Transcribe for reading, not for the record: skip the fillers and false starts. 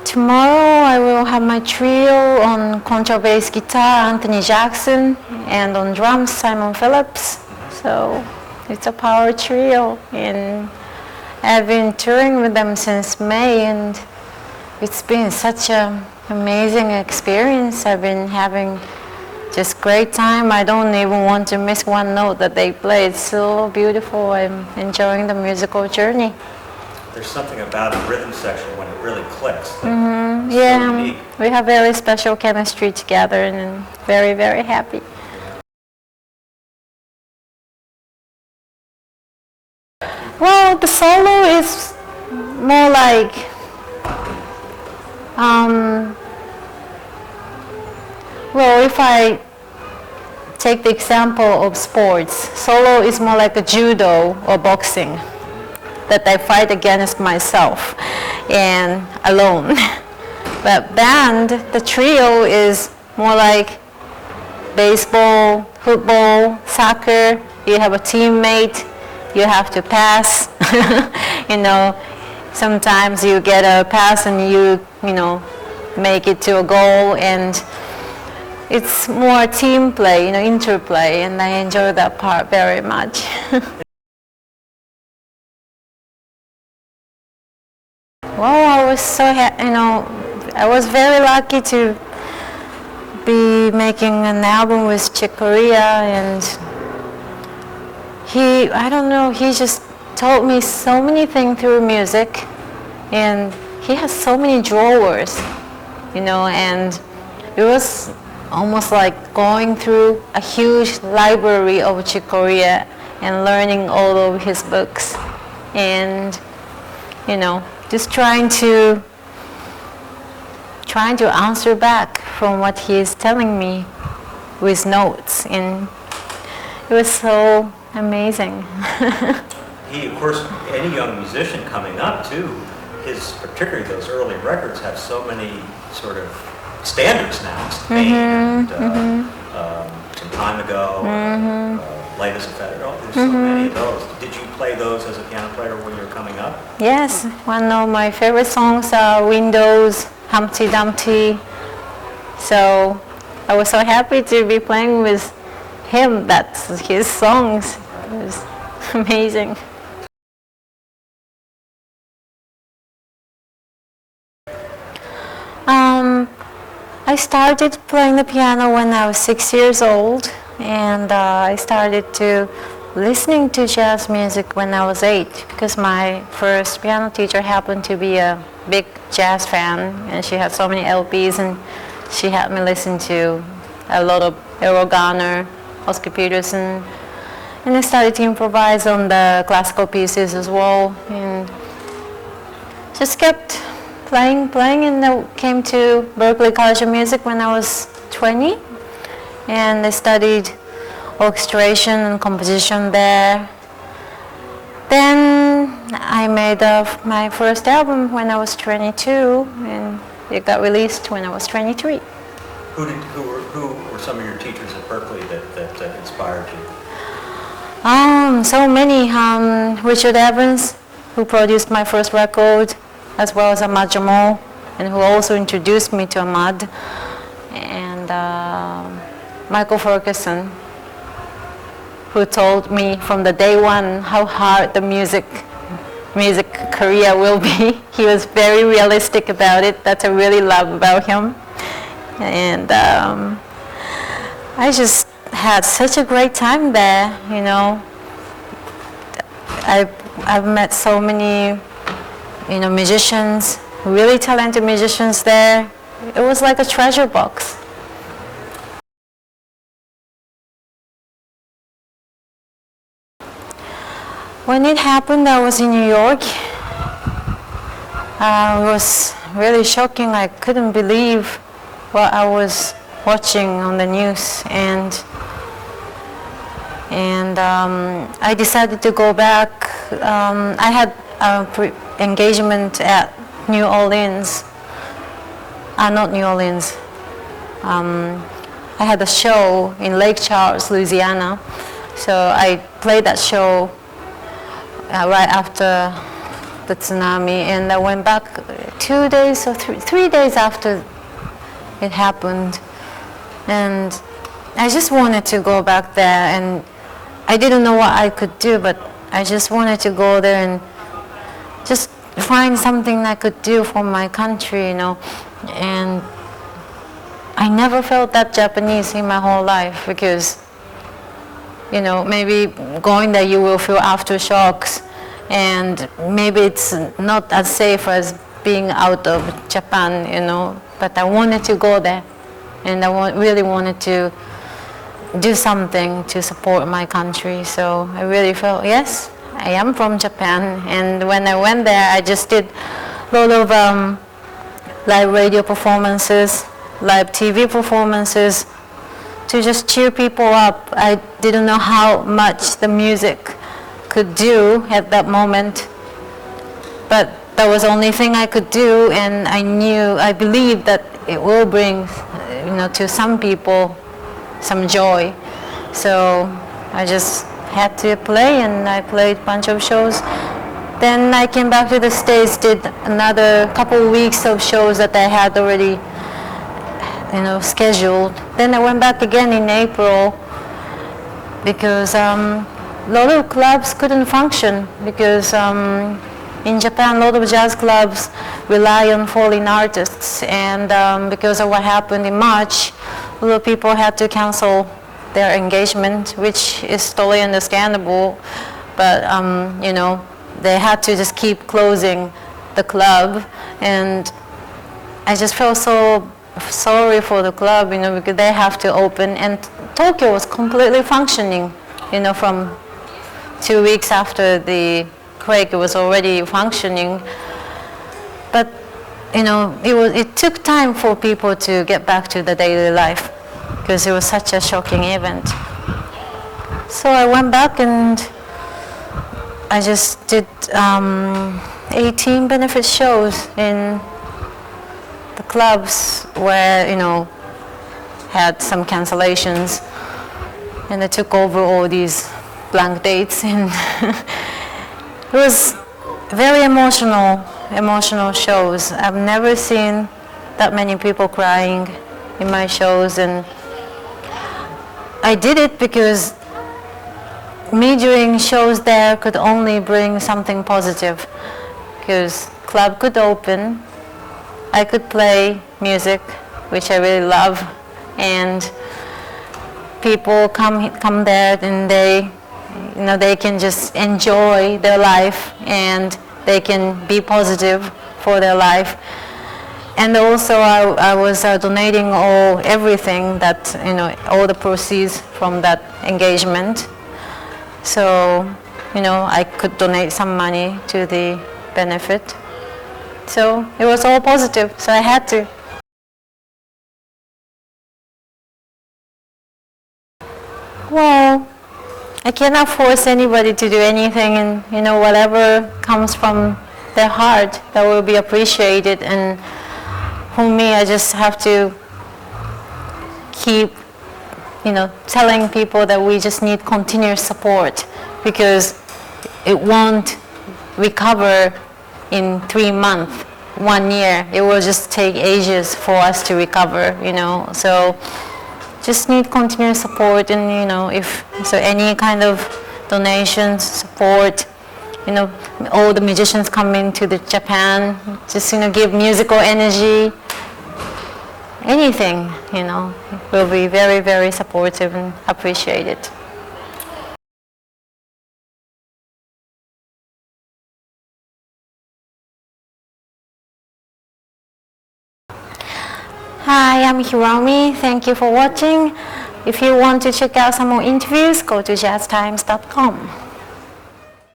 Tomorrow I will have my trio on contrabass guitar, Anthony Jackson, and on drums, Simon Phillips. So it's a power trio, and I've been touring with them since May, and it's been such an amazing experience. I've been having just great time. I don't even want to miss one note that they play. It's so beautiful. I'm enjoying the musical journey. There's something about a rhythm section when it really clicks. Yeah, So unique. we have very special chemistry together, and I'm very, very happy. Well, the solo is more like well, if I take the example of sports, solo is more like a judo or boxing, that I fight against myself and alone. But band, the trio is more like baseball, football, soccer. You have a teammate, you have to pass. You know, sometimes you get a pass and you make it to a goal, and it's more team play, interplay, and I enjoy that part very much. Well, I was so I was very lucky to be making an album with Chick Corea, and he just taught me so many things through music, and he has so many drawers, and it was almost like going through a huge library of Chick Corea and learning all of his books, and just trying to answer back from what he is telling me with notes, and it was so amazing. He, of course, any young musician coming up too, particularly those early records have so many sort of standards now. Some time ago, Light as a Feather. There's so many of those. Did you play those as a piano player when you were coming up? Yes, one of my favorite songs are Windows, Humpty Dumpty. So I was so happy to be playing with him. That's his songs. It was amazing. I started playing the piano when I was 6 years old, and I started to listening to jazz music when I was 8, because my first piano teacher happened to be a big jazz fan, and she had so many LPs, and she had me listen to a lot of Errol Garner, Oscar Peterson, and I started to improvise on the classical pieces as well, and just kept playing, and I came to Berklee College of Music when I was 20, and I studied orchestration and composition there. Then I made my first album when I was 22, and it got released when I was 23. Who were some of your teachers at Berklee that inspired you? So many. Richard Evans, who produced my first record, as well as Ahmad Jamal, and who also introduced me to Ahmad, and Michael Ferguson, who told me from the day one how hard the music career will be. He was very realistic about it. That's what I really love about him. And I just had such a great time there, I've met so many musicians, really talented musicians there. It was like a treasure box. When it happened, I was in New York. It was really shocking. I couldn't believe what I was watching on the news, and I decided to go back. I had engagement at New Orleans. Not New Orleans. I had a show in Lake Charles, Louisiana. So I played that show right after the tsunami, and I went back 2 days or 3 days after it happened, and I just wanted to go back there, and I didn't know what I could do, but I just wanted to go there and just find something I could do for my country, and I never felt that Japanese in my whole life, because maybe going there you will feel aftershocks, and maybe it's not as safe as being out of Japan, but I wanted to go there, and I really wanted to do something to support my country. So I really felt, yes, I am from Japan. And when I went there, I just did a lot of live radio performances, live TV performances, to just cheer people up. I didn't know how much the music could do at that moment, but that was the only thing I could do, and I believed that it will bring, to some people some joy. So I just had to play, and I played a bunch of shows. Then I came back to the States, did another couple weeks of shows that I had already scheduled. Then I went back again in April, because a lot of clubs couldn't function, because in Japan, a lot of jazz clubs rely on foreign artists, and because of what happened in March, a lot of people had to cancel their engagement, which is totally understandable, but they had to just keep closing the club, and I just felt so sorry for the club, because they have to open, and Tokyo was completely functioning, from 2 weeks after the quake, it was already functioning. But it took time for people to get back to the daily life, because it was such a shocking event. So I went back and I just did 18 benefit shows in the clubs where had some cancellations, and I took over all these blank dates, and it was very emotional shows. I've never seen that many people crying in my shows, and I did it because me doing shows there could only bring something positive, because club could open, I could play music, which I really love, and people come there, and they can just enjoy their life, and they can be positive for their life. And also I was donating everything that, all the proceeds from that engagement. So, I could donate some money to the benefit. So it was all positive, so I had to. Well, I cannot force anybody to do anything, and whatever comes from their heart, that will be appreciated. And for me, I just have to keep telling people that we just need continuous support, because it won't recover in 3 months, 1 year. It will just take ages for us to recover, so just need continuous support. And if so, any kind of donations, support, all the musicians come into Japan, just give musical energy, anything, will be very, very supportive and appreciated. Hi, I'm Hiromi. Thank you for watching. If you want to check out some more interviews, go to jazztimes.com.